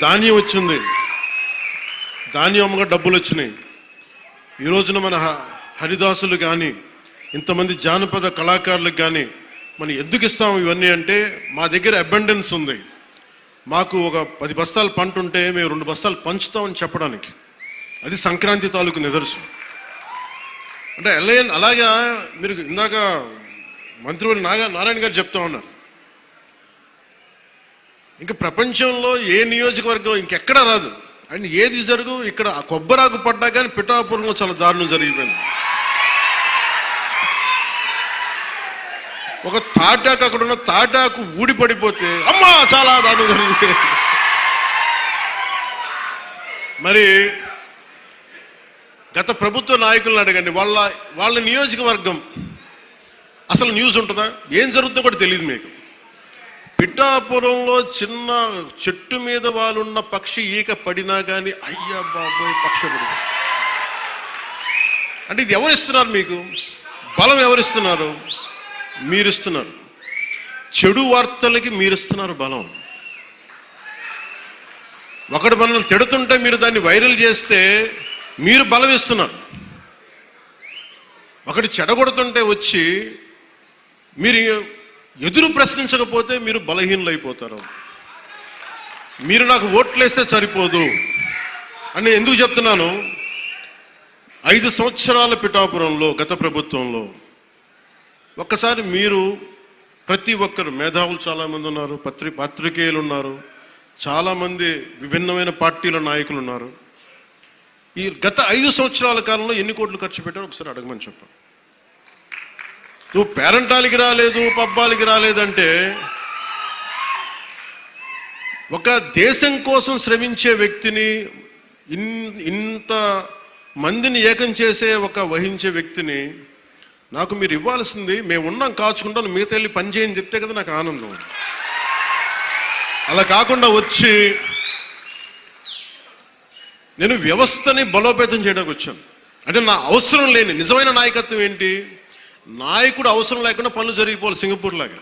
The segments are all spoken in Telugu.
ధాన్యం వచ్చింది, ధాన్యం అమ్మగా డబ్బులు వచ్చినాయి. ఈ రోజున మన హరిదాసులు కానీ ఇంతమంది జానపద కళాకారులకు కానీ మనం ఎందుకు ఇస్తాము ఇవన్నీ అంటే, మా దగ్గర అబండెన్స్ ఉంది. మాకు ఒక 10 బస్తాలు పంట ఉంటే మేము 2 బస్తాలు పంచుతామని చెప్పడానికి. అది సంక్రాంతి తాలూకు నిదర్శనం. అంటే అలాగా మీరు ఇందాక మంత్రివర్యులు నారాయణ గారు చెప్తా ఉన్నారు, ఇంకా ప్రపంచంలో ఏ నియోజకవర్గం ఇంకెక్కడా రాదు అండ్ ఏది జరుగు. ఇక్కడ కొబ్బరాకు పడ్డా కానీ పిఠాపురంలో చాలా దారుణం జరిగిపోయింది. ఒక తాటాకు, అక్కడ ఉన్న తాటాకు ఊడిపడిపోతే అమ్మా చాలా దారుణం జరిగిపోయింది. మరి గత ప్రభుత్వ నాయకులను అడగండి, వాళ్ళ నియోజకవర్గం అసలు న్యూస్ ఉంటుందా? ఏం జరుగుతుందో కూడా తెలియదు మీకు. పిఠాపురంలో చిన్న చెట్టు మీద వాళ్ళున్న పక్షి ఈక పడినా కానీ అయ్యా బాబోయ్ పక్షి పడి. అంటే ఇది ఎవరిస్తున్నారు మీకు? బలం ఎవరిస్తున్నారు? మీరిస్తున్నారు. చెడు వార్తలకి మీరిస్తున్నారు బలం. ఒకడు మనల్ని తిడుతుంటే మీరు దాన్ని వైరల్ చేస్తే మీరు బలం ఇస్తున్నారు. ఒకటి చెడగొడుతుంటే వచ్చి మీరు ఎదురు ప్రశ్నించకపోతే మీరు బలహీనలు అయిపోతారు. మీరు నాకు ఓట్లేస్తే సరిపోదు అని ఎందుకు చెప్తున్నాను? 5 సంవత్సరాల పిఠాపురంలో గత ప్రభుత్వంలో ఒక్కసారి మీరు ప్రతి ఒక్కరు మేధావులు చాలామంది ఉన్నారు, పత్రికేయులు ఉన్నారు, చాలామంది విభిన్నమైన పార్టీల నాయకులు ఉన్నారు. ఈ గత 5 సంవత్సరాల కాలంలో ఎన్ని కోట్లు ఖర్చు పెట్టారో ఒకసారి అడగమని చెప్పాను. నువ్వు పేరంటాలకి రాలేదు, పబ్బాలకి రాలేదంటే, ఒక దేశం కోసం శ్రమించే వ్యక్తిని, ఇంత మందిని ఏకం చేసే వహించే వ్యక్తిని నాకు మీరు ఇవ్వాల్సింది, మేము ఉన్నాం కాచుకుంటాను, మిగతా వెళ్ళి పని చేయని చెప్తే కదా నాకు ఆనందం. అలా కాకుండా వచ్చి నేను వ్యవస్థని బలోపేతం చేయడానికి వచ్చాను. అంటే నా అవసరం లేని నిజమైన నాయకత్వం ఏంటి? నాయకుడు అవసరం లేకుండా పనులు జరిగిపోవాలి సింగపూర్ లాగా.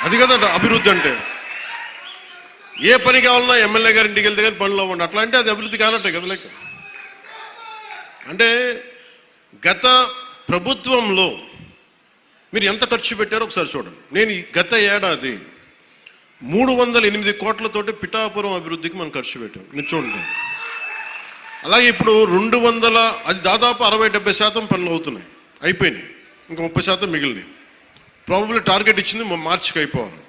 అది కదా అభివృద్ధి అంటే. ఏ పని కావాలన్నా ఎమ్మెల్యే గారి ఇంటికి వెళ్తే కానీ పనులు అవ్వండి, అట్లా అంటే అది అభివృద్ధి కానట్టే కదా లెక్క. అంటే గత ప్రభుత్వంలో మీరు ఎంత ఖర్చు పెట్టారో ఒకసారి చూడండి. నేను గత ఏడాది 308 కోట్లతోటి పిఠాపురం అభివృద్ధికి మనం ఖర్చు పెట్టాం. మీరు చూడండి. అలాగే ఇప్పుడు 200, అది దాదాపు 60-70% పనులు అవుతున్నాయి, అయిపోయినాయి. ఇంకా 30% మిగిలినాయి. ప్రాబబ్లీ టార్గెట్ ఇచ్చింది మార్చికి అయిపోవాలి.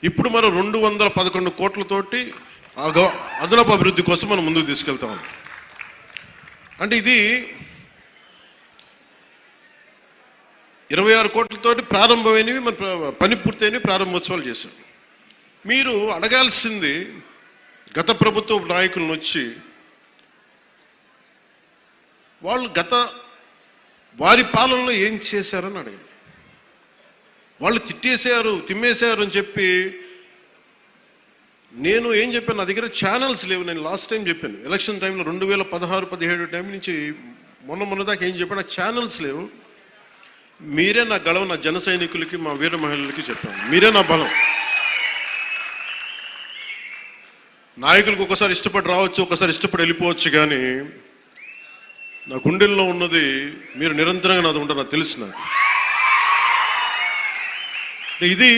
ఇప్పుడు మనం 211 కోట్లతోటి అదనపు అభివృద్ధి కోసం మనం ముందుకు తీసుకెళ్తాం. అంటే ఇది 26 కోట్లతోటి ప్రారంభమైనవి, మన పని పూర్తయినవి, ప్రారంభోత్సవాలు చేశాం. మీరు అడగాల్సింది గత ప్రభుత్వ నాయకులను వచ్చి, వాళ్ళు వారి పాలనలో ఏం చేశారని అడగండి. వాళ్ళు తిమ్మేశారు అని చెప్పి. నేను ఏం చెప్పాను, నా దగ్గర ఛానల్స్ లేవు. నేను లాస్ట్ టైం చెప్పాను, ఎలక్షన్ టైంలో 2016-17 టైం నుంచి మొన్న దాకా ఏం చెప్పాను, నాకు ఛానల్స్ లేవు. మీరే నా గళం, నా జన సైనికులకి, మా వీర మహిళలకి చెప్పాను, మీరే నా బలం. నాయకులకు ఒకసారి ఇష్టపడి రావచ్చు, ఒకసారి ఇష్టపడి వెళ్ళిపోవచ్చు, కానీ నా గుండెల్లో ఉన్నది మీరు నిరంతరంగా నాది ఉంటారు, నాకు తెలుసు. నాకు ఇది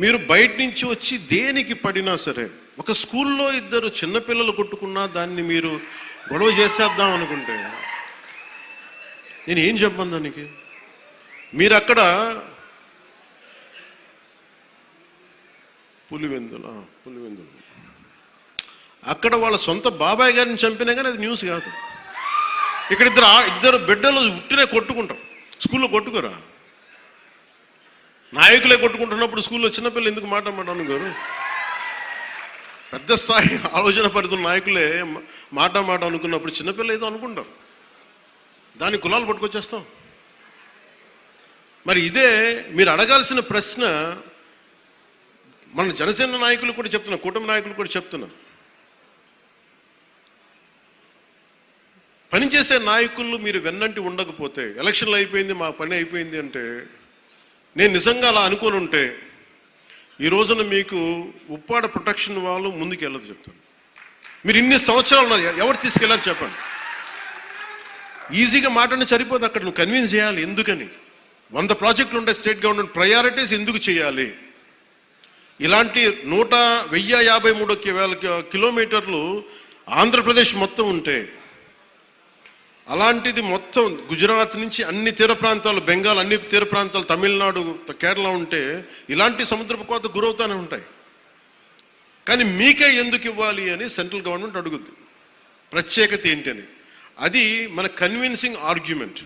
మీరు బయట నుంచి వచ్చి దేనికి పడినా సరే, ఒక స్కూల్లో 2 చిన్నపిల్లలు కొట్టుకున్నా దాన్ని మీరు గొడవ చేసేద్దాం అనుకుంటే నేను ఏం చెప్పను దానికి? మీరు అక్కడ పులివెందులు అక్కడ వాళ్ళ సొంత బాబాయ్ గారిని చంపినా కానీ అది న్యూస్ కాదు. ఇక్కడ ఇద్దరు బిడ్డలు ఉట్టినే కొట్టుకుంటాం, స్కూల్లో కొట్టుకోరా? నాయకులే కొట్టుకుంటున్నప్పుడు స్కూల్లో చిన్నపిల్లలు ఎందుకు మాట అనుకోరు? పెద్ద స్థాయి ఆలోచన పరిధుల నాయకులే మాట అనుకున్నప్పుడు చిన్నపిల్ల ఏదో అనుకుంటాం, దాని కులాలు పట్టుకొచ్చేస్తాం. మరి ఇదే మీరు అడగాల్సిన ప్రశ్న. మన జనసేన నాయకులు కూడా చెప్తున్నా, కూటమి నాయకులు కూడా చెప్తున్నా, పనిచేసే నాయకులు మీరు వెన్నంటి ఉండకపోతే, ఎలక్షన్లు అయిపోయింది మా పని అయిపోయింది అంటే, నేను నిజంగా అలా అనుకోని ఉంటే ఈ రోజున మీకు ఉప్పాడ ప్రొటెక్షన్ వాళ్ళు ముందుకు వెళ్ళదు చెప్తాను. మీరు ఇన్ని సంవత్సరాలు ఉన్నారు, ఎవరు తీసుకెళ్ళారు చెప్పండి. ఈజీగా మాట్లాడి సరిపోదు, అక్కడ నువ్వు కన్విన్స్ చేయాలి. ఎందుకని 100 ప్రాజెక్టులు ఉంటాయి స్టేట్ గవర్నమెంట్, ప్రయారిటీస్ ఎందుకు చేయాలి. ఇలాంటి 1053 కిలోమీటర్లు ఆంధ్రప్రదేశ్ మొత్తం ఉంటే, అలాంటిది మొత్తం గుజరాత్ నుంచి అన్ని తీర ప్రాంతాలు, బెంగాల్ అన్ని తీర ప్రాంతాలు, తమిళనాడు, కేరళ ఉంటే ఇలాంటి సముద్రపు కోత గురవుతూనే ఉంటాయి. కానీ మీకే ఎందుకు ఇవ్వాలి అని సెంట్రల్ గవర్నమెంట్ అడుగుద్ది. ప్రత్యేకత ఏంటి అని. అది మన కన్విన్సింగ్ ఆర్గ్యుమెంట్.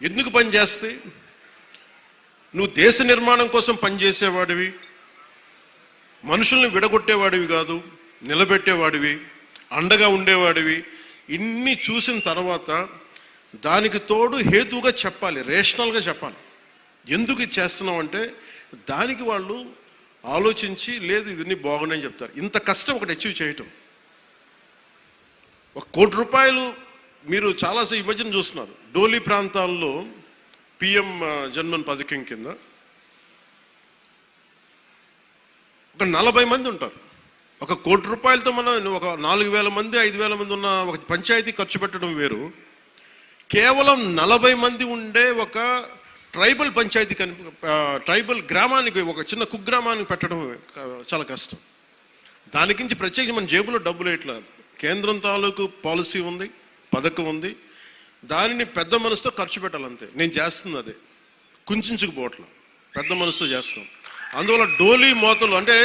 ఎందుకు పనిచేస్తే నువ్వు దేశ నిర్మాణం కోసం పనిచేసేవాడివి, మనుషుల్ని విడగొట్టేవాడివి కాదు, నిలబెట్టేవాడివి, అండగా ఉండేవాడివి. ఇన్ని చూసిన తర్వాత దానికి తోడు హేతువుగా చెప్పాలి, రేషనల్గా చెప్పాలి. ఎందుకు ఇది చేస్తున్నాం అంటే దానికి వాళ్ళు ఆలోచించి లేదు ఇవన్నీ బాగున్నాయని చెప్తారు. ఇంత కష్టం ఒకటి అచీవ్ చేయటం. 1 కోటి రూపాయలు మీరు చాలాసేపు ఈ మధ్యన చూస్తున్నారు. డోలీ ప్రాంతాల్లో పిఎం జన్మన్ పథకం కింద ఒక 40 మంది ఉంటారు. 1 కోటి రూపాయలతో మనం ఒక 4,000 మంది 5,000 మంది ఉన్న ఒక పంచాయతీ ఖర్చు పెట్టడం వేరు. కేవలం 40 మంది ఉండే ఒక ట్రైబల్ పంచాయతీ ట్రైబల్ గ్రామానికి, ఒక చిన్న కుగ్రామానికి పెట్టడం చాలా కష్టం. దానికించి ప్రత్యేకించి మన జేబులో డబ్బులు ఇట్లా కేంద్రం తాలూకు పాలసీ ఉంది, పథకం ఉంది, దానిని పెద్ద మనసుతో ఖర్చు పెట్టాలంతే. నేను చేస్తుంది అదే, కుంచుకుపోవట్ల పెద్ద మనసుతో చేస్తున్నాం. అందువల్ల డోలీ మోతలు అంటే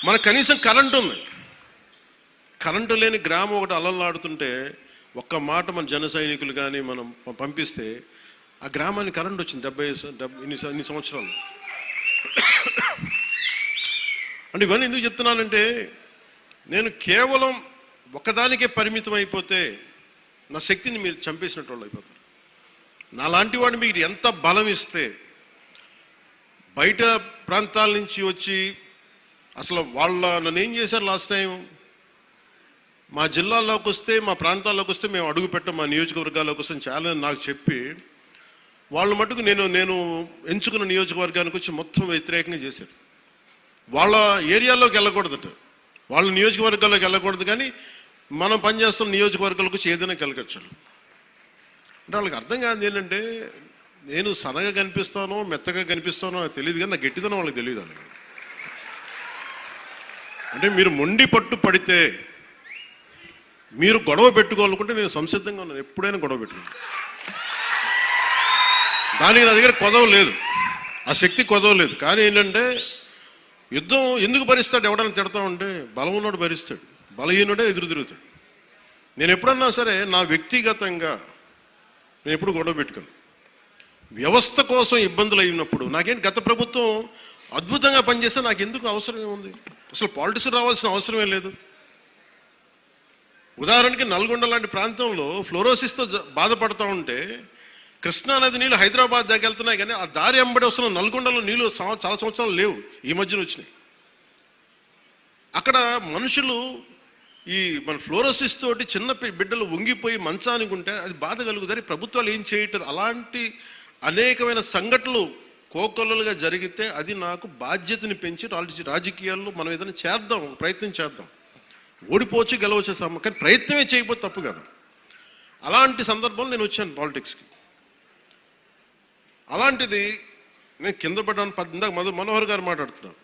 మనకు కనీసం కరెంటు ఉంది. కరెంటు లేని గ్రామం ఒకటి అలలాడుతుంటే ఒక్క మాట మన జన సైనికులు కానీ మనం పంపిస్తే ఆ గ్రామానికి కరెంట్ వచ్చింది 70 ఇన్ని సంవత్సరాలు. అంటే ఇవన్నీ ఎందుకు చెప్తున్నానంటే నేను కేవలం ఒకదానికే పరిమితం అయిపోతే నా శక్తిని మీరు చంపేసినట్టు వాళ్ళు అయిపోతారు. నాలాంటి వాడిని మీరు ఎంత బలం ఇస్తే, బయట ప్రాంతాల నుంచి వచ్చి అసలు నన్ను ఏం చేశారు లాస్ట్ టైం, మా జిల్లాల్లోకి వస్తే, మా ప్రాంతాల్లోకి వస్తే మేము అడుగు పెట్టాం, మా నియోజకవర్గాల్లోకి వస్తే చాలా నాకు చెప్పి వాళ్ళు మటుకు నేను ఎంచుకున్న నియోజకవర్గానికి వచ్చి మొత్తం వ్యతిరేకంగా చేశారు. వాళ్ళ ఏరియాలోకి వెళ్ళకూడదట, వాళ్ళ నియోజకవర్గాల్లోకి వెళ్ళకూడదు, కానీ మనం పనిచేస్తున్న నియోజకవర్గాలకు వచ్చి ఏదైనా వెళ్ళకొచ్చు. అంటే వాళ్ళకి అర్థం కాదు ఏంటంటే నేను సన్నగా కనిపిస్తానో మెత్తగా కనిపిస్తానో నాకు తెలియదు, కానీ నా గట్టిదనం వాళ్ళకి తెలియదు. అంటే మీరు మొండి పట్టు పడితే, మీరు గొడవ పెట్టుకోవాలనుకుంటే నేను సంసిద్ధంగా ఉన్నాను, ఎప్పుడైనా గొడవ పెట్టుకున్నాను. దానికి నా దగ్గర కొదవ లేదు, ఆ శక్తి కొదవ లేదు. కానీ ఏంటంటే యుద్ధం ఎందుకు భరిస్తాడు, ఎవడన్నా తిడతా ఉంటే బలం ఉన్నాడు భరిస్తాడు, బలహీనుడే ఎదురు తిరుగుతాడు. నేను ఎప్పుడన్నా సరే నా వ్యక్తిగతంగా నేను ఎప్పుడు గొడవ పెట్టుకోను. వ్యవస్థ కోసం ఇబ్బందులు అయినప్పుడు నాకేంటి, గత ప్రభుత్వం అద్భుతంగా పనిచేస్తే నాకు ఎందుకు అవసరం ఏముంది, అసలు పాలిటిక్స్ రావాల్సిన అవసరమే లేదు. ఉదాహరణకి నల్గొండ లాంటి ప్రాంతంలో ఫ్లోరోసిస్తో బాధపడుతూ ఉంటే కృష్ణానది నీళ్ళు హైదరాబాద్ దాకా వెళ్తున్నాయి, కానీ ఆ దారి వెంబడి వస్తున్న నల్గొండలో నీళ్ళు చాలా సంవత్సరాలు లేవు, ఈ మధ్యన వచ్చినాయి. అక్కడ మనుషులు ఈ మన ఫ్లోరోసిస్ తోటి చిన్న బిడ్డలు వంగిపోయి మంచానికి ఉంటే అది బాధ కలుగుతారు. ప్రభుత్వాలు ఏం చేయట్లేదు. అలాంటి అనేకమైన సంఘటనలు కోకొల్లలుగా జరిగితే అది నాకు బాధ్యతని పెంచి రాజకీయాల్లో మనం ఏదైనా చేద్దాం, ప్రయత్నం చేద్దాం. ఓడిపోవచ్చు గెలవచ్చు, కానీ ప్రయత్నమే చేయకపోతే తప్పు కదా. అలాంటి సందర్భంలో నేను వచ్చాను పాలిటిక్స్కి. అలాంటిది నేను కింద పడ్డాను. ఇందాక మనోహర్ గారు మాట్లాడుతున్నారు,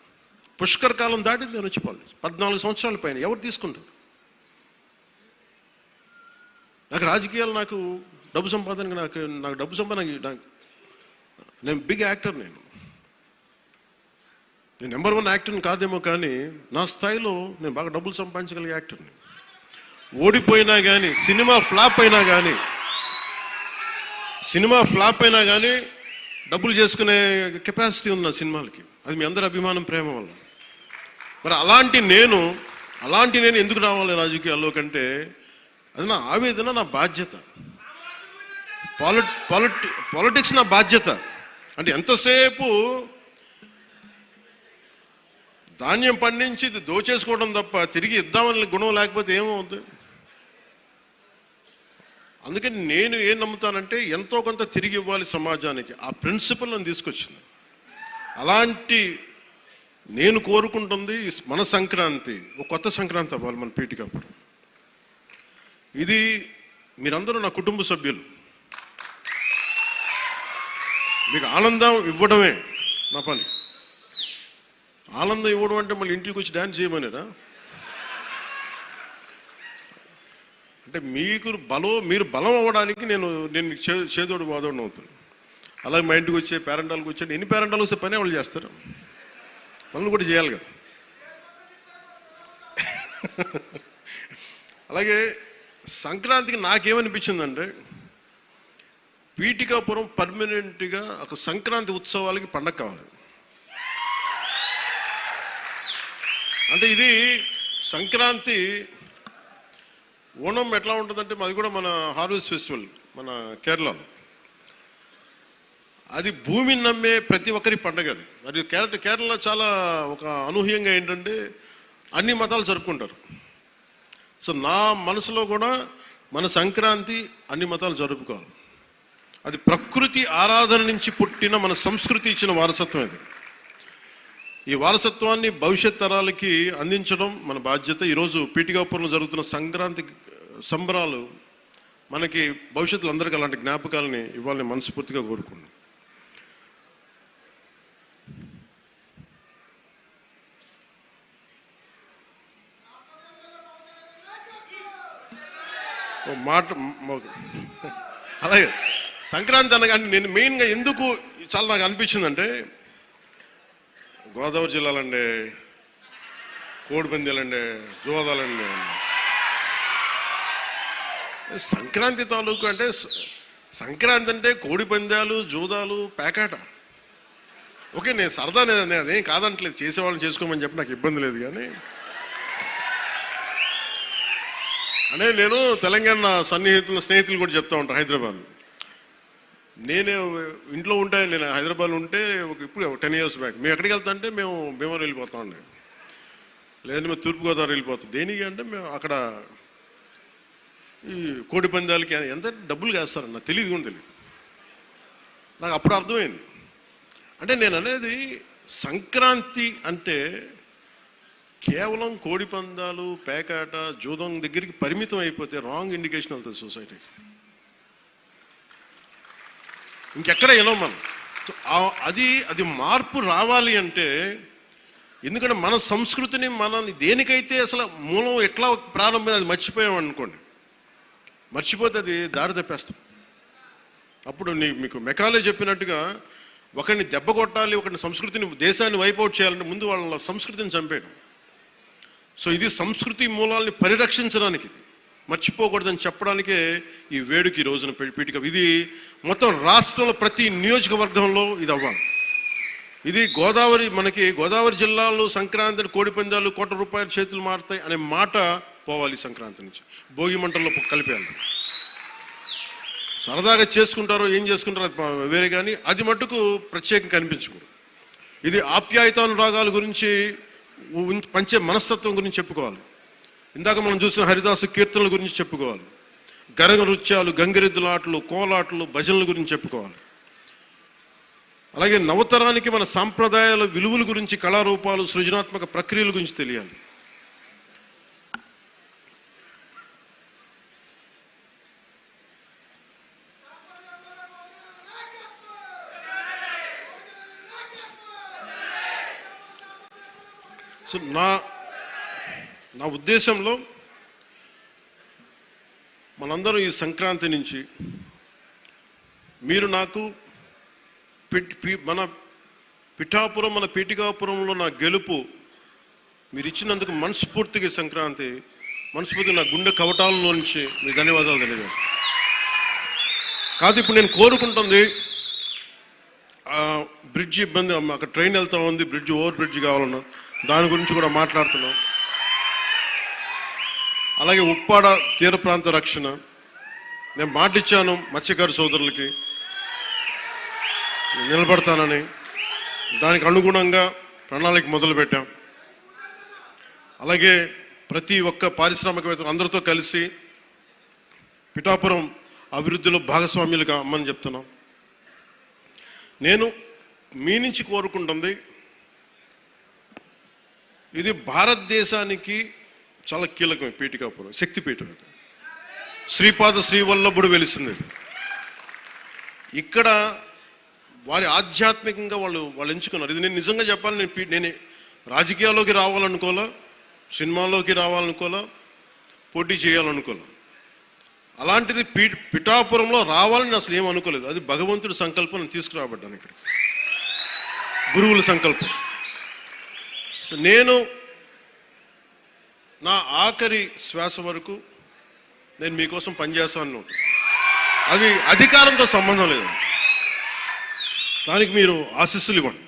పుష్కర్ కాలం దాటింది నేను వచ్చి పాలిటిక్స్ 14 సంవత్సరాల పైన. ఎవరు తీసుకుంటారు? నాకు రాజకీయాలు, నాకు డబ్బు సంపాదన, నాకు డబ్బు సంపాదన, నేను బిగ్ యాక్టర్. నేను నెంబర్ 1 యాక్టర్ని కాదేమో, కానీ నా స్థాయిలో నేను బాగా డబ్బులు సంపాదించగలిగే యాక్టర్ని. ఓడిపోయినా కానీ, సినిమా ఫ్లాప్ అయినా కానీ డబ్బులు చేసుకునే కెపాసిటీ ఉన్న సినిమాలకి. అది మీ అందరి అభిమానం, ప్రేమ వల్ల. మరి అలాంటి నేను ఎందుకు రావాలి రాజకీయాల్లో కంటే అది నా ఆవేదన, నా బాధ్యత. పాలిటిక్స్ నా బాధ్యత. అంటే ఎంతసేపు ధాన్యం పండించి దోచేసుకోవడం తప్ప తిరిగి ఇద్దామని గుణం లేకపోతే ఏమవుతుంది? అందుకని నేను ఏం నమ్ముతానంటే ఎంతో కొంత తిరిగి ఇవ్వాలి సమాజానికి. ఆ ప్రిన్సిపల్ నన్ను తీసుకొచ్చింది. అలాంటి నేను కోరుకుంటుంది మన సంక్రాంతి ఒక కొత్త సంక్రాంతి అవ్వాలి మన పీఠికాపురం. ఇది మీరందరూ నా కుటుంబ సభ్యులు, మీకు ఆనందం ఇవ్వడమే నా పని. ఆనందం ఇవ్వడం అంటే మళ్ళీ ఇంటికి వచ్చి డ్యాన్స్ చేయమనేరా? అంటే మీరు బలం అవ్వడానికి నేను చేదోడు వాదోడు అవుతాను. అలాగే మా ఇంటికి వచ్చే పేరెంటాలకు వచ్చే ఎన్ని పేరెంటాలు వస్తే పని వాళ్ళు చేస్తారు, పనులు కూడా చేయాలి కదా. అలాగే సంక్రాంతికి నాకేమనిపించిందంటే పీఠికాపురం పర్మనెంట్గా ఒక సంక్రాంతి ఉత్సవాలకి పండగ కావాలి. అంటే ఇది సంక్రాంతి ఓణం ఎట్లా ఉంటుందంటే మాది కూడా మన హార్వెస్ట్ ఫెస్టివల్ మన కేరళలో, అది భూమిని నమ్మే ప్రతి ఒక్కరి పండగ. అది మరి కేరళ చాలా ఒక అనూహ్యంగా ఏంటంటే అన్ని మతాలు జరుపుకుంటారు. సో నా మనసులో కూడా మన సంక్రాంతి అన్ని మతాలు జరుపుకోవాలి. అది ప్రకృతి ఆరాధన నుంచి పుట్టిన మన సంస్కృతి ఇచ్చిన వారసత్వం. ఇది ఈ వారసత్వాన్ని భవిష్యత్ తరాలకి అందించడం మన బాధ్యత. ఈరోజు పీఠికాపురంలో జరుగుతున్న సంక్రాంతి సంబరాలు మనకి భవిష్యత్తులో అందరికీ అలాంటి జ్ఞాపకాలని ఇవ్వాలని మనస్ఫూర్తిగా కోరుకున్నాను. మాట అలాగే సంక్రాంతి అనగానే నేను మెయిన్గా ఎందుకు చాలా నాకు అనిపించిందంటే గోదావరి జిల్లాలండి, కోడిపందాలండి, జోదాలండి, సంక్రాంతి తాలూకు అంటే సంక్రాంతి అంటే కోడిపందాలు, జూదాలు, పేకాట. ఓకే, నేను సరదా అదేం కాదంటలేదు, చేసేవాళ్ళని చేసుకోమని చెప్పి నాకు ఇబ్బంది లేదు. కానీ అంటే నేను తెలంగాణ స్నేహితులు కూడా చెప్తా ఉంటాను. హైదరాబాద్ నేనే ఇంట్లో ఉంటే, నేను హైదరాబాద్లో ఉంటే ఇప్పుడు 10 years బ్యాక్ మేము ఎక్కడికి వెళ్తా అంటే మేము భీమవరం వెళ్ళిపోతా ఉండే, లేదంటే మేము తూర్పుగోదావరి వెళ్ళిపోతాం. దేనికి అంటే మేము అక్కడ ఈ కోడి పందాలకి ఎంత డబ్బులు వేస్తారని నాకు తెలియదు కూడా తెలియదు. నాకు అప్పుడు అర్థమైంది. అంటే నేను అనేది సంక్రాంతి అంటే కేవలం కోడి పందాలు, పేకాట, జూదం దగ్గరికి పరిమితం అయిపోతే రాంగ్ ఇండికేషన్ అవుతుంది సొసైటీకి. ఇంకెక్కడ వెళ్ళాం మనం. అది మార్పు రావాలి అంటే, ఎందుకంటే మన సంస్కృతిని మనల్ని దేనికైతే అసలు మూలం ఎట్లా ప్రారంభం అది మర్చిపోయాం అనుకోండి, మర్చిపోతే అది దారి తప్పేస్తాం. అప్పుడు మీకు మెకాలే చెప్పినట్టుగా ఒకరిని దెబ్బ కొట్టాలి, ఒకరిని సంస్కృతిని, దేశాన్ని వైపౌట్ చేయాలంటే ముందు వాళ్ళ సంస్కృతిని చంపేయడం. సో ఇది సంస్కృతి మూలాల్ని పరిరక్షించడానికి, మర్చిపోకూడదని చెప్పడానికే ఈ వేడుక ఈ రోజున పీఠిక. ఇది మొత్తం రాష్ట్రంలో ప్రతి నియోజకవర్గంలో ఇది అవ్వాలి. ఇది మనకి గోదావరి జిల్లాలో సంక్రాంతి కోడిపందాలు ₹1 చేతులు మారుతాయి అనే మాట పోవాలి. సంక్రాంతి నుంచి భోగి మంటల్లో కలిపేయాలి. సరదాగా చేసుకుంటారో ఏం చేసుకుంటారో అది వేరే, కానీ అది మట్టుకు ప్రత్యేకంగా కనిపించకూడదు. ఇది ఆప్యాయతానురాగాల గురించి, పంచే మనస్తత్వం గురించి చెప్పుకోవాలి. ఇందాక మనం చూసిన హరిదాసు కీర్తనల గురించి చెప్పుకోవాలి. గరగ నృత్యాలు, గంగిరెద్దులాటలు, కోలాటలు, భజనల గురించి చెప్పుకోవాలి. అలాగే నవతరానికి మన సాంప్రదాయాల విలువల గురించి, కళారూపాలు, సృజనాత్మక ప్రక్రియల గురించి తెలియాలి. సో నా ఉద్దేశంలో మనందరం ఈ సంక్రాంతి నుంచి మీరు నాకు మన పిఠాపురం, మన పీఠికాపురంలో నా గెలుపు మీరు ఇచ్చినందుకు మనస్ఫూర్తిగా సంక్రాంతి మనస్ఫూర్తిగా నా గుండె కవటాలలో నుంచి మీకు ధన్యవాదాలు తెలియజేస్తాను. కాదు ఇప్పుడు నేను కోరుకుంటుంది బ్రిడ్జ్ ఇబ్బంది, అక్కడ ట్రైన్ వెళ్తా ఉంది, ఓవర్ బ్రిడ్జ్ కావాలన్నా దాని గురించి కూడా మాట్లాడుతున్నాం. అలాగే ఉప్పాడ తీర ప్రాంత రక్షణ నేను మాటిచ్చాను మత్స్యకారు సోదరులకి నిలబడతానని, దానికి అనుగుణంగా ప్రణాళిక మొదలుపెట్టాం. అలాగే ప్రతి ఒక్క పారిశ్రామికవేత్తలు అందరితో కలిసి పిఠాపురం అభివృద్ధిలో భాగస్వామ్యులుగా అమ్మని చెప్తున్నాం. నేను మీ నుంచి కోరుకుంటుంది ఇది భారతదేశానికి చాలా కీలకం. పీఠికాపురం శక్తిపీఠం, శ్రీపాద శ్రీవల్లభుడు వెలిసింది. ఇక్కడ వారి ఆధ్యాత్మికంగా వాళ్ళు ఎంచుకున్నారు. ఇది నేను నిజంగా చెప్పాలి, నేను రాజకీయాల్లోకి రావాలనుకోలే, సినిమాల్లోకి రావాలనుకోలే, పోటీ చేయాలనుకోలే. అలాంటిది పిఠాపురంలో రావాలని అసలు ఏం అనుకోలేదు. అది భగవంతుడి సంకల్పం. నేను తీసుకురాబడ్డాను ఇక్కడికి, గురువుల సంకల్పం. సో నేను నా ఆఖరి శ్వాస వరకు నేను మీకోసం పనిచేస్తాను. అది అధికారంతో సంబంధం లేదు, దానికి మీరు ఆశీస్సులు ఇవ్వండి.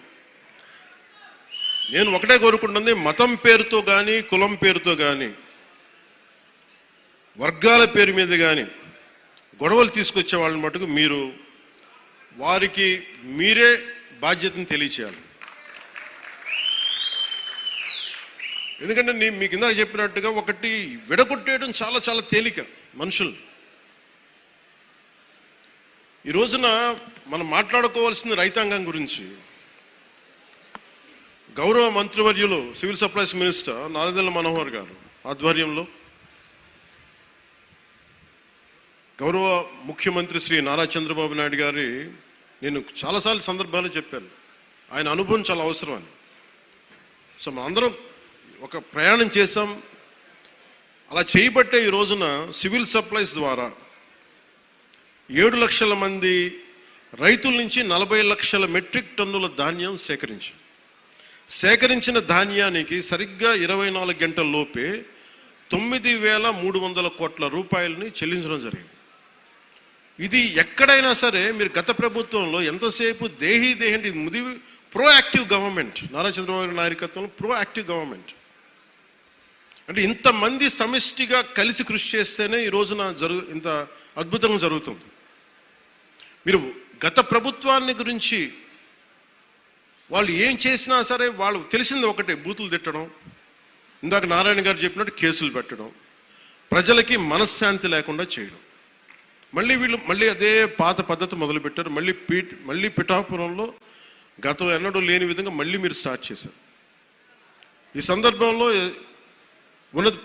నేను ఒకటే కోరుకుంటుంది, మతం పేరుతో కానీ, కులం పేరుతో కానీ, వర్గాల పేరు మీద కానీ గొడవలు తీసుకొచ్చే వాళ్ళని మటుకు మీరు వారికి మీరే బాధ్యతను తెలియచేయాలి. ఎందుకంటే మీకు ఇందాక చెప్పినట్టుగా ఒకటి విడగొట్టేయడం చాలా చాలా తేలిక మనుషులు. ఈ రోజున మనం మాట్లాడుకోవాల్సింది రైతాంగం గురించి. గౌరవ మంత్రివర్యులు civil supplies minister Nadendla Manohar గారు ఆధ్వర్యంలో, గౌరవ ముఖ్యమంత్రి శ్రీ నారా చంద్రబాబు నాయుడు గారి, నేను చాలాసార్లు సందర్భాలు చెప్పాను, ఆయన అనుభవం చాలా అవసరం అని. సో మనందరం ఒక ప్రయాణం చేసాం. అలా చేయబట్టే ఈ రోజున సివిల్ సప్లైస్ ద్వారా 7 లక్షల మంది రైతుల నుంచి 40 లక్షల మెట్రిక్ టన్నుల ధాన్యం సేకరించిన ధాన్యానికి సరిగ్గా 24 గంటల లోపే 9,300 కోట్ల రూపాయలని చెల్లించడం జరిగింది. ఇది ఎక్కడైనా సరే మీరు గత ప్రభుత్వంలో ఎంతసేపు దేహీ అంటే ఇది ప్రోయాక్టివ్ గవర్నమెంట్, నారా చంద్రబాబు నాయకత్వంలో ప్రోయాక్టివ్ గవర్నమెంట్. అంటే ఇంతమంది సమిష్టిగా కలిసి కృషి చేస్తేనే ఈ రోజున ఇంత అద్భుతంగా జరుగుతుంది. మీరు గత ప్రభుత్వాన్ని గురించి వాళ్ళు ఏం చేసినా సరే వాళ్ళు తెలిసింది ఒకటే, బూతులు తిట్టడం, ఇందాక నారాయణ గారు చెప్పినట్టు కేసులు పెట్టడం, ప్రజలకి మనశ్శాంతి లేకుండా చేయడం. మళ్ళీ అదే పాత పద్ధతి మొదలుపెట్టారు. మళ్ళీ పిఠాపురంలో గతం ఎన్నడూ లేని విధంగా మళ్ళీ మీరు స్టార్ట్ చేశారు. ఈ సందర్భంలో ఉన్నత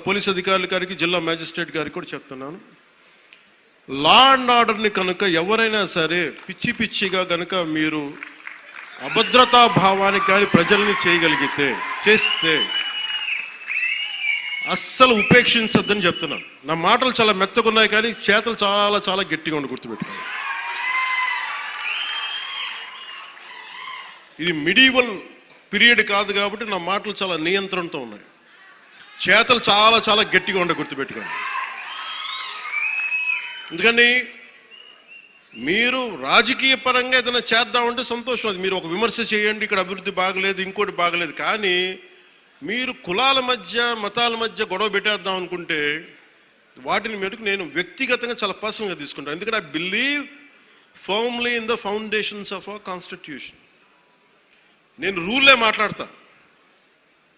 పోలీస్ అధికారుల గారికి, జిల్లా మ్యాజిస్ట్రేట్ గారికి కూడా చెప్తున్నాను, లా అండ్ ఆర్డర్ని కనుక ఎవరైనా సరే పిచ్చిగా కనుక మీరు అభద్రతా భావానికి కానీ ప్రజల్ని చేస్తే అస్సలు ఉపేక్షించద్దని చెప్తున్నాను. నా మాటలు చాలా మెత్తగా ఉన్నాయి కానీ చేతలు చాలా చాలా గట్టిగా ఉండి గుర్తుపెట్టుకోండి. ఇది మిడీవల్ పీరియడ్ కాదు కాబట్టి నా మాటలు చాలా నియంత్రణతో ఉన్నాయి. చేతలు చాలా చాలా గట్టిగా ఉండే గుర్తుపెట్టుకోండి. ఎందుకని మీరు రాజకీయ పరంగా ఏదైనా చేద్దామంటే సంతోషం, అది మీరు ఒక విమర్శ చేయండి, ఇక్కడ అభివృద్ధి బాగలేదు, ఇంకోటి బాగలేదు. కానీ మీరు కులాల మధ్య, మతాల మధ్య గొడవ పెట్టేద్దాం అనుకుంటే వాటిని మటుకు నేను వ్యక్తిగతంగా చాలా పర్సనల్గా తీసుకుంటాను. ఎందుకంటే I believe firmly in the foundations of our constitution. నేను రూల్నే మాట్లాడతా,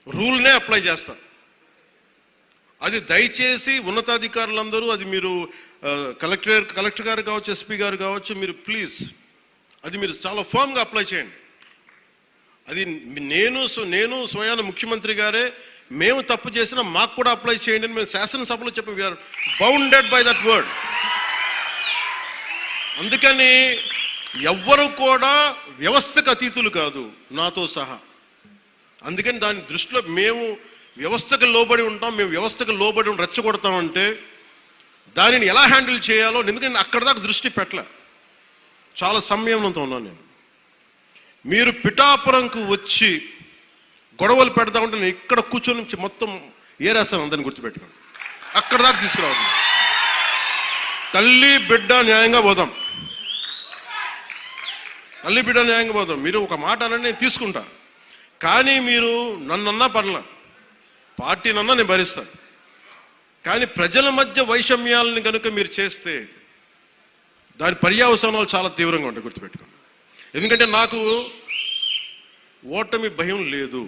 రూల్నే అప్లై చేస్తా. అది దయచేసి ఉన్నతాధికారులందరూ, అది మీరు కలెక్టర్ గారు కావచ్చు, ఎస్పీ గారు కావచ్చు, మీరు ప్లీజ్ అది మీరు చాలా ఫర్మ్గా అప్లై చేయండి. అది నేను స్వయాన ముఖ్యమంత్రి గారే మేము తప్పు చేసినా మాకు కూడా అప్లై చేయండి అని మేము శాసనసభలో చెప్పాం. We are bounded by that word. అందుకని ఎవ్వరు కూడా వ్యవస్థకు అతీతులు కాదు, నాతో సహా. అందుకని దాని దృష్టిలో మేము వ్యవస్థకు లోబడి ఉంటాం. మేము వ్యవస్థకు లోబడి రెచ్చగొడతామంటే దానిని ఎలా హ్యాండిల్ చేయాలో, ఎందుకంటే అక్కడ దాకా దృష్టి పెట్టలే, చాలా సంయమనంతో ఉన్నాను నేను. మీరు పిఠాపురంకు వచ్చి గొడవలు పెడతామంటే నేను ఇక్కడ కూర్చొని మొత్తం ఏరేస్తాను, అందరిని గుర్తుపెట్టుకోండి. అక్కడ దాకా తీసుకురావద్దు. తల్లి బిడ్డ న్యాయంగా పోదాం, తల్లి బిడ్డ న్యాయంగా పోదాం. మీరు ఒక మాట అనండి, నేను తీసుకుంటా. కానీ మీరు నన్నన్నా పర్లా, పార్టీనన్నా నేను భరిస్తాను. కానీ ప్రజల మధ్య వైషమ్యాలని కనుక మీరు చేస్తే దాని పర్యవసానాలు చాలా తీవ్రంగా ఉంటాయి, గుర్తుపెట్టుకోండి. ఎందుకంటే నాకు ఓటమి భయం లేదు,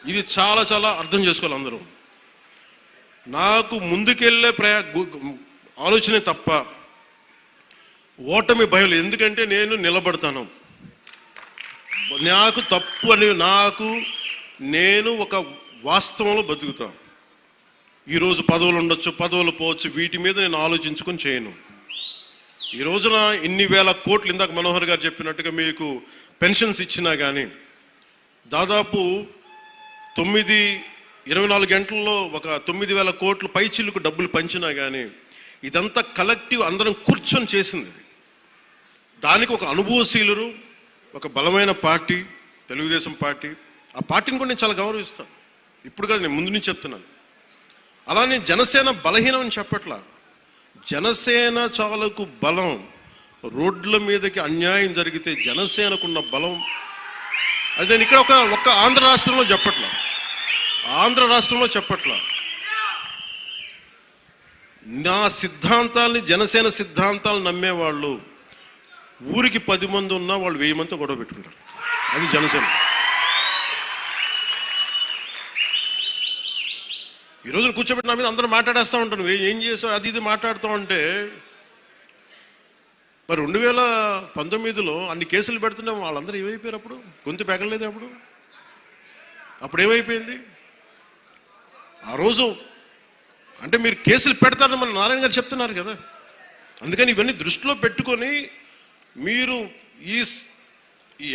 ఇది చాలా చాలా అర్థం చేసుకోవాలి అందరూ. నాకు ముందుకెళ్ళే ఆలోచనే తప్ప ఓటమి భయం లేదు. ఎందుకంటే నేను నిలబడతాను. నాకు తప్పు అని నాకు నేను ఒక వాస్తవంలో బతుకుతాను. ఈరోజు పదవులు ఉండొచ్చు, పదవులు పోవచ్చు, వీటి మీద నేను ఆలోచించుకొని చేయను. ఈ రోజున ఇన్ని వేల కోట్లు, ఇందాక మనోహర్ గారు చెప్పినట్టుగా మీకు పెన్షన్స్ ఇచ్చినా కానీ, దాదాపు 24 గంటల్లో ఒక 9,000 కోట్లు పైచిల్లుకు డబ్బులు పంచినా కానీ, ఇదంతా కలెక్టివ్ అందరం కూర్చొని చేసింది. దానికి ఒక అనుభవశీలురు, ఒక బలమైన పార్టీ తెలుగుదేశం పార్టీ. ఆ పార్టీని కూడా నేను చాలా గౌరవిస్తాను. ఇప్పుడు కాదు, నేను ముందు నుంచి చెప్తున్నాను. అలానే జనసేన బలహీనం అని చెప్పట్లా. జనసేన చాలకు బలం, రోడ్ల మీదకి అన్యాయం జరిగితే జనసేనకున్న బలం అది నేను ఇక్కడ ఒక ఆంధ్ర రాష్ట్రంలో చెప్పట్లా. నా సిద్ధాంతాల్ని, జనసేన సిద్ధాంతాలు నమ్మేవాళ్ళు ఊరికి 10 మంది ఉన్నా వాళ్ళు 1000 మందితో గొడవ పెట్టుకుంటారు. అది జనసేన. ఈ రోజున కూర్చోబెట్టి నా మీద అందరూ మాట్లాడేస్తూ ఉంటాను, ఏం చేసావు అది ఇది మాట్లాడుతూ ఉంటే, మరి 2019లో అన్ని కేసులు పెడుతున్నాం, వాళ్ళందరూ ఏమైపోయారు? అప్పుడు గొంతు పెగలేదు. అప్పుడు ఏమైపోయింది? ఆ రోజు అంటే మీరు కేసులు పెడతారని మన నారాయణ గారు చెప్తున్నారు కదా. అందుకని ఇవన్నీ దృష్టిలో పెట్టుకొని మీరు ఈ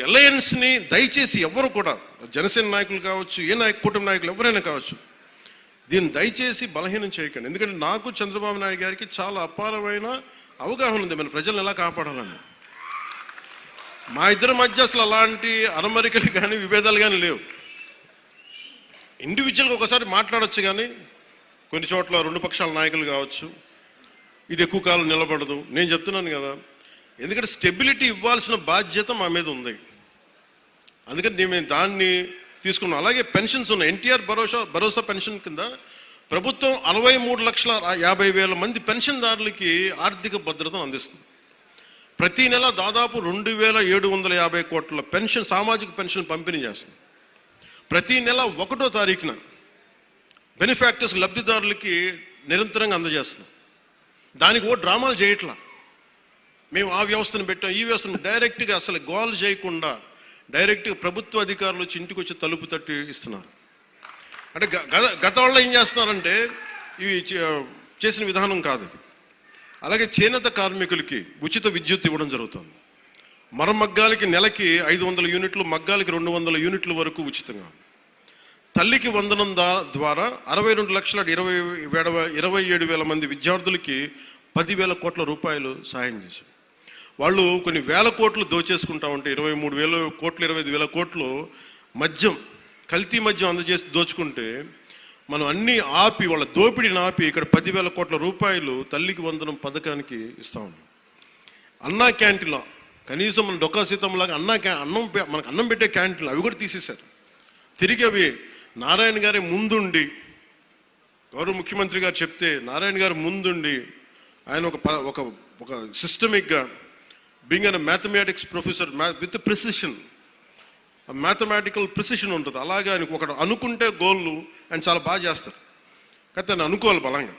అలయన్స్ని దయచేసి ఎవరు కూడా, జనసేన నాయకులు కావచ్చు, కూటమి నాయకులు ఎవరైనా కావచ్చు, దీన్ని దయచేసి బలహీనం చేయకండి. ఎందుకంటే నాకు చంద్రబాబు నాయుడు గారికి చాలా అపారమైన అవగాహన ఉంది మన ప్రజలను ఎలా కాపాడాలని. మా ఇద్దరి మధ్య అసలు అలాంటి అరమరికలు కానీ విభేదాలు కానీ లేవు. ఇండివిజువల్గా ఒకసారి మాట్లాడచ్చు, కానీ కొన్ని చోట్ల 2 పక్షాల నాయకులు కావచ్చు, ఇది ఎక్కువ కాలం నిలబడదు. నేను చెప్తున్నాను కదా, ఎందుకంటే స్టెబిలిటీ ఇవ్వాల్సిన బాధ్యత మా మీద ఉంది. అందుకని మేము దాన్ని తీసుకున్నాం. అలాగే పెన్షన్స్ ఉన్నాయి. ఎన్టీఆర్ భరోసా పెన్షన్ కింద ప్రభుత్వం 63,50,000 మంది పెన్షన్దారులకి ఆర్థిక భద్రతను అందిస్తుంది. ప్రతి నెల దాదాపు 2,750 కోట్ల పెన్షన్, సామాజిక పెన్షన్ పంపిణీ చేస్తుంది. ప్రతి నెల 1వ తారీఖున బెనిఫాక్టర్స్, లబ్ధిదారులకి నిరంతరంగా అందజేస్తున్నాం. దానికి డ్రామాలు చేయట్లా. మేము ఆ వ్యవస్థను పెట్టాం, ఈ వ్యవస్థను డైరెక్ట్గా అసలు గోల్ చేయకుండా డైరెక్ట్గా ప్రభుత్వ అధికారులు వచ్చి ఇంటికి వచ్చి తలుపు తట్టి ఇస్తున్నారు. అంటే గత వాళ్ళు ఏం చేస్తున్నారంటే ఇవి చేసిన విధానం కాదు అది. అలాగే చేనేత కార్మికులకి ఉచిత విద్యుత్ ఇవ్వడం జరుగుతుంది. మరమగ్గాలకి నెలకి 500 యూనిట్లు, మగ్గాలకి 200 యూనిట్ల వరకు ఉచితంగా. తల్లికి వందనం ద్వారా 62,27,000 మంది విద్యార్థులకి 10,000 కోట్ల రూపాయలు సాయం చేశారు. వాళ్ళు కొన్ని వేల కోట్లు దోచేసుకుంటా ఉంటే 23,000 కోట్లు, 25,000 కోట్లు మద్యం, కల్తీ మద్యం అందజేసి దోచుకుంటే మనం అన్నీ ఆపి, వాళ్ళ దోపిడీని ఆపి ఇక్కడ 10,000 కోట్ల రూపాయలు తల్లికి వందనం పథకానికి ఇస్తా ఉన్నాం. అన్నా క్యాంటీన్లో కనీసం మన డొక్కా సీతంలాగా మనకు అన్నం పెట్టే క్యాంటీన్లు అవి కూడా తీసేశారు. తిరిగి అవి నారాయణ గారి ముందుండి, గౌరవ ముఖ్యమంత్రి గారు చెప్తే నారాయణ గారు ముందుండి ఆయన ఒక సిస్టమిక్గా being an mathematics professor with precision, mathematical precision ఉంటుంది. అలాగే ఆయన ఒకటి అనుకుంటే గోళ్ళు ఆయన చాలా బాగా చేస్తారు. కానీ ఆయన అనుకోవాలి బలంగా.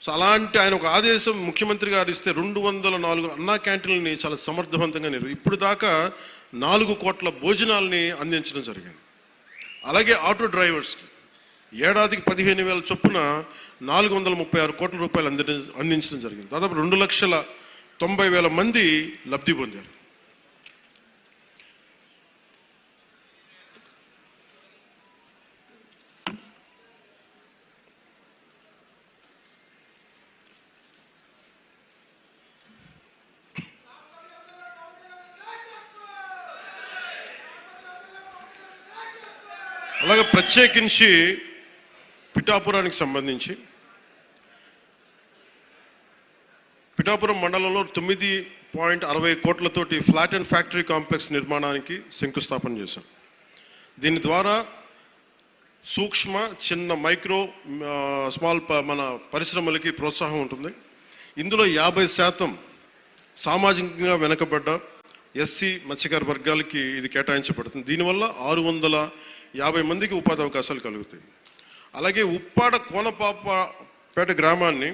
సో అలాంటి ఆయన ఒక ఆదేశం ముఖ్యమంత్రి గారు ఇస్తే 204 అన్నా క్యాంటీన్లని చాలా సమర్థవంతంగా ఇప్పుడు దాకా 4 కోట్ల భోజనాలని అందించడం జరిగింది. అలాగే ఆటో డ్రైవర్స్కి ఏడాదికి 15,000 చొప్పున 436 కోట్ల రూపాయలు అందించడం జరిగింది. దాదాపు 2,90,000 మంది లబ్ధి పొందారు. అలాగే ప్రత్యేకించి పిఠాపురానికి సంబంధించి పిఠాపురం మండలంలో 9.60 కోట్లతోటి ఫ్లాట్ అండ్ ఫ్యాక్టరీ కాంప్లెక్స్ నిర్మాణానికి శంకుస్థాపన చేశాం. దీని ద్వారా సూక్ష్మ, చిన్న, మైక్రో, స్మాల్ మన పరిశ్రమలకి ప్రోత్సాహం ఉంటుంది. ఇందులో 50% సామాజికంగా వెనకబడ్డ ఎస్సీ, మత్స్యకార వర్గాలకి ఇది కేటాయించబడుతుంది. దీనివల్ల 650 మందికి ఉపాధి అవకాశాలు కలుగుతాయి. అలాగే ఉప్పాడ కోనపాపపేట గ్రామాన్ని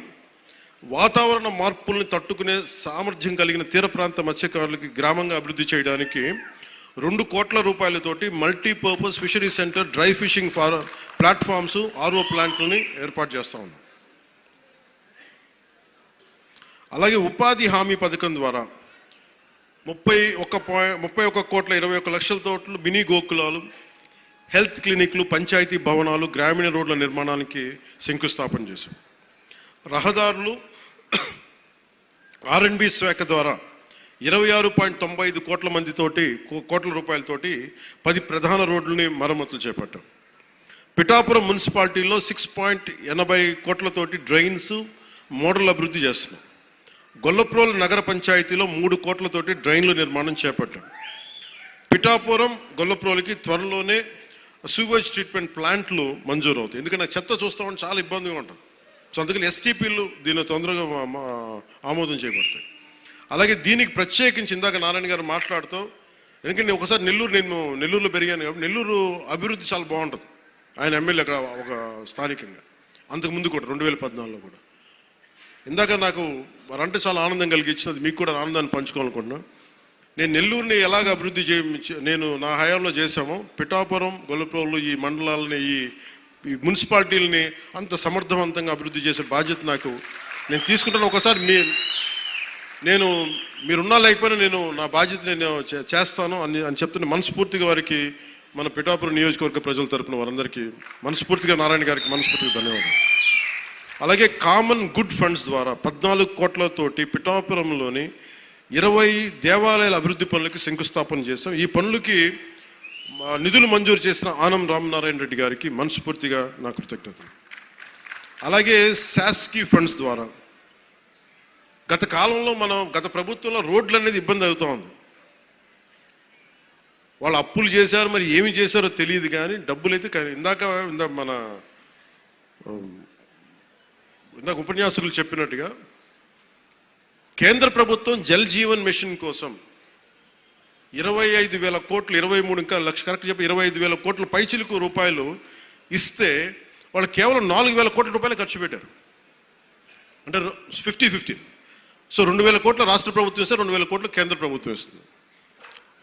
వాతావరణ మార్పుల్ని తట్టుకునే సామర్థ్యం కలిగిన తీర ప్రాంత మత్స్యకారులకి గ్రామంగా అభివృద్ధి చేయడానికి 2 కోట్ల రూపాయలతోటి multipurpose fishery centre, dry fishing platforms, RO ప్లాంట్లని ఏర్పాటు చేస్తూ ఉన్నాం. అలాగే ఉపాధి హామీ పథకం ద్వారా 31 కోట్ల 21 లక్షలతో మినీ గోకులాలు, హెల్త్ క్లినిక్లు, పంచాయతీ భవనాలు, గ్రామీణ రోడ్ల నిర్మాణానికి శంకుస్థాపన చేశాం. రహదారులు R&B శాఖ ద్వారా 26.95 కోట్ల రూపాయలతోటి 10 ప్రధాన రోడ్లని మరమ్మతులు చేపట్టాం. పిఠాపురం మున్సిపాలిటీలో 6.80 కోట్లతోటి డ్రైన్స్, మోడల్ అభివృద్ధి చేస్తున్నాం. గొల్లప్రోలు నగర పంచాయతీలో 3 కోట్లతోటి డ్రైన్ల నిర్మాణం చేపట్టాం. పిఠాపురం, గొల్లప్రోలుకి త్వరలోనే సూవేజ్ ట్రీట్మెంట్ ప్లాంట్లు మంజూరు అవుతాయి. ఎందుకంటే చెత్త చూస్తామని చాలా ఇబ్బందిగా ఉంటుంది. సో అందుకని STPలు దీన్ని తొందరగా ఆమోదం చేయబడతాయి. అలాగే దీనికి ప్రత్యేకించి ఇందాక నారాయణ గారు మాట్లాడుతూ, ఎందుకంటే ఒకసారి నెల్లూరులో పెరిగాను కాబట్టి నెల్లూరు అభివృద్ధి చాలా బాగుంటుంది. ఆయన ఎమ్మెల్యే అక్కడ ఒక స్థానికంగా, అంతకుముందు కూడా 2014లో కూడా. ఇందాక నాకు వారంటే చాలా ఆనందం కలిగించినది, మీకు కూడా ఆనందాన్ని పంచుకోవాలనుకుంటున్నాను. నేను నెల్లూరుని ఎలాగ అభివృద్ధి నేను నా హయాంలో చేశామో, పిఠాపురం, గొల్లప్రోలు ఈ మండలాలని, ఈ మున్సిపాలిటీలని అంత సమర్థవంతంగా అభివృద్ధి చేసే బాధ్యత నేను తీసుకుంటాను. ఒకసారి మీరున్నా లేకపోయినా నేను నా బాధ్యత చేస్తాను అని చెప్తున్న మనస్ఫూర్తిగా వారికి, మన పిఠాపురం నియోజకవర్గ ప్రజల తరపున వారందరికీ మనస్ఫూర్తిగా, నారాయణ గారికి మనస్ఫూర్తిగా ధన్యవాదాలు. అలాగే కామన్ గుడ్ ఫండ్స్ ద్వారా 14 కోట్లతోటి పిఠాపురంలోని 20 దేవాలయాల అభివృద్ధి పనులకి శంకుస్థాపన చేస్తాం. ఈ పనులకి నిధులు మంజూరు చేసిన ఆనం రామనారాయణ రెడ్డి గారికి మనస్ఫూర్తిగా నా కృతజ్ఞతలు. అలాగే శాస్కీ ఫండ్స్ ద్వారా గత కాలంలో గత ప్రభుత్వంలో రోడ్లు అనేది ఇబ్బంది అవుతూ ఉంది. వాళ్ళు అప్పులు చేశారు, మరి ఏమి చేశారో తెలియదు, కానీ డబ్బులు అయితే ఇందాక ఉపన్యాసకులు చెప్పినట్టుగా కేంద్ర ప్రభుత్వం జల్ జీవన్ మిషన్ కోసం 25,000 కోట్లు, 23 ఇంకా లక్ష కరెక్ట్ చెప్పి 25,000 కోట్ల పైచిలకు రూపాయలు ఇస్తే వాళ్ళు కేవలం 4,000 కోట్ల రూపాయలు ఖర్చు పెట్టారు. అంటే 50-50. సో 2,000 కోట్ల రాష్ట్ర ప్రభుత్వం ఇస్తే 2,000 కోట్లు కేంద్ర ప్రభుత్వం ఇస్తుంది.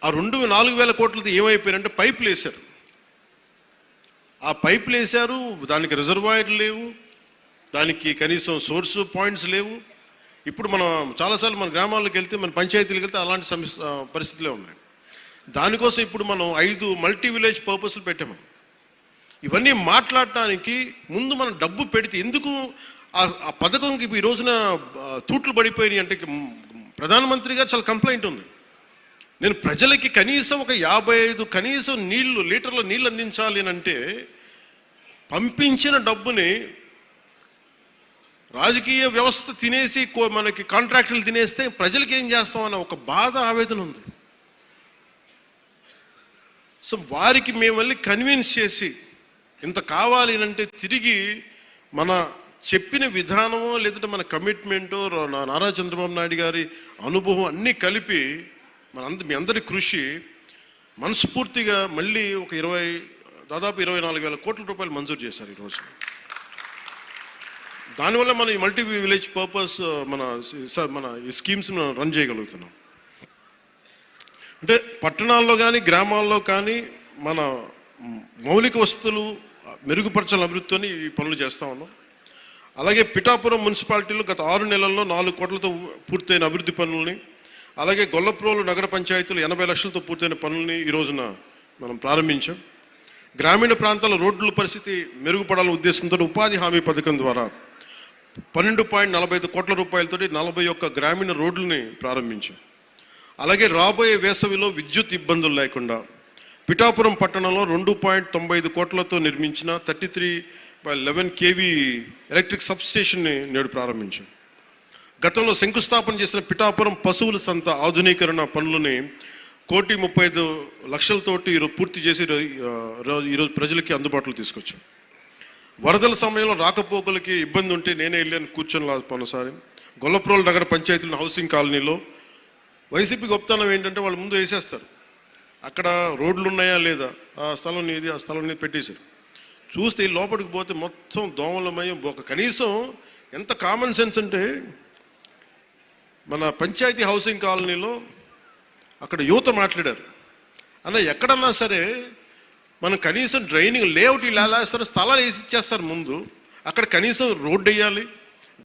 ఆ 4,000 కోట్లతో ఏమైపోయారంటే పైపులు వేశారు. ఆ పైపులు వేశారు, దానికి రిజర్వాయర్లు లేవు, దానికి కనీసం సోర్స్ పాయింట్స్ లేవు. ఇప్పుడు మనం చాలాసార్లు మన గ్రామాల్లోకి వెళ్తే, మన పంచాయతీలకు వెళ్తే అలాంటి పరిస్థితులే ఉన్నాయి. దానికోసం ఇప్పుడు మనం 5 మల్టీ విలేజ్ పర్పస్లు పెట్టాము. ఇవన్నీ మాట్లాడటానికి ముందు మనం డబ్బు పెడితే, ఎందుకు ఆ పథకంకి ఈ రోజున తూట్లు పడిపోయినాయి అంటే, ప్రధానమంత్రి గారు చాలా కంప్లైంట్ ఉంది. నేను ప్రజలకి కనీసం ఒక 55 లీటర్ల నీళ్ళు అందించాలి అని అంటే, పంపించిన డబ్బుని రాజకీయ వ్యవస్థ తినేసి, మనకి కాంట్రాక్టులు తినేస్తే ప్రజలకి ఏం చేస్తామన్న ఒక బాధ, ఆవేదన ఉంది. సో వారికి మేము వెళ్ళి కన్విన్స్ చేసి, ఇంత కావాలి అంటే తిరిగి మన చెప్పిన విధానమో, లేదంటే మన కమిట్మెంటో, నారా చంద్రబాబు నాయుడు గారి అనుభవం అన్నీ కలిపి మీ అందరి కృషి మనస్ఫూర్తిగా మళ్ళీ ఒక దాదాపు 24,000 కోట్ల రూపాయలు మంజూరు చేశారు ఈరోజు. దానివల్ల మనం ఈ మల్టీ విలేజ్ పర్పస్ మన ఈ స్కీమ్స్ రన్ చేయగలుగుతున్నాం. అంటే పట్టణాల్లో కానీ గ్రామాల్లో కానీ మన మౌలిక వసతులు మెరుగుపరచాలని అభివృద్ధితో ఈ పనులు చేస్తూ ఉన్నాం. అలాగే పిఠాపురం మున్సిపాలిటీలో గత 6 నెలల్లో 4 కోట్లతో పూర్తయిన అభివృద్ధి పనులని, అలాగే గొల్లప్రోలు నగర పంచాయతీలు 80 లక్షలతో పూర్తయిన పనులని ఈ రోజున మనం ప్రారంభించాం. గ్రామీణ ప్రాంతాల రోడ్ల పరిస్థితి మెరుగుపడాలనే ఉద్దేశంతో ఉపాధి హామీ పథకం ద్వారా 12.45 కోట్ల రూపాయలతో 41 గ్రామీణ రోడ్లని ప్రారంభించాం. అలాగే రాబోయే వేసవిలో విద్యుత్ ఇబ్బందులు లేకుండా పిఠాపురం పట్టణంలో 2.95 కోట్లతో నిర్మించిన 33/11 kV ఎలక్ట్రిక్ సబ్స్టేషన్ని నేడు ప్రారంభించాం. గతంలో శంకుస్థాపన చేసిన పిఠాపురం పశువుల సంత ఆధునీకరణ పనులని 1,35 లక్షలతోటి పూర్తి చేసి ఈరోజు ప్రజలకి అందుబాటులో తీసుకొచ్చాం. వరదల సమయంలో రాకపోకలకి ఇబ్బంది ఉంటే నేనే వెళ్ళాను, కూర్చొని పోనసారి గొల్లప్రోలు నగర పంచాయతీలో హౌసింగ్ కాలనీలో వైసీపీ గొప్పతనం ఏంటంటే, వాళ్ళు ముందు వేసేస్తారు, అక్కడ రోడ్లు ఉన్నాయా లేదా, ఆ స్థలం నీది, ఆ స్థలం నీది పెట్టేశారు. చూస్తే లోపలికి పోతే మొత్తం దోమలమయం. కనీసం ఎంత కామన్ సెన్స్ అంటే, మన పంచాయతీ హౌసింగ్ కాలనీలో అక్కడ యువత మాట్లాడారు, అన్న ఎక్కడన్నా సరే మనం కనీసం డ్రైనింగ్ లేఅవుట్ ఇలా వేస్తారు, స్థలాలు వేసి ఇచ్చేస్తారు ముందు, అక్కడ కనీసం రోడ్డు వేయాలి,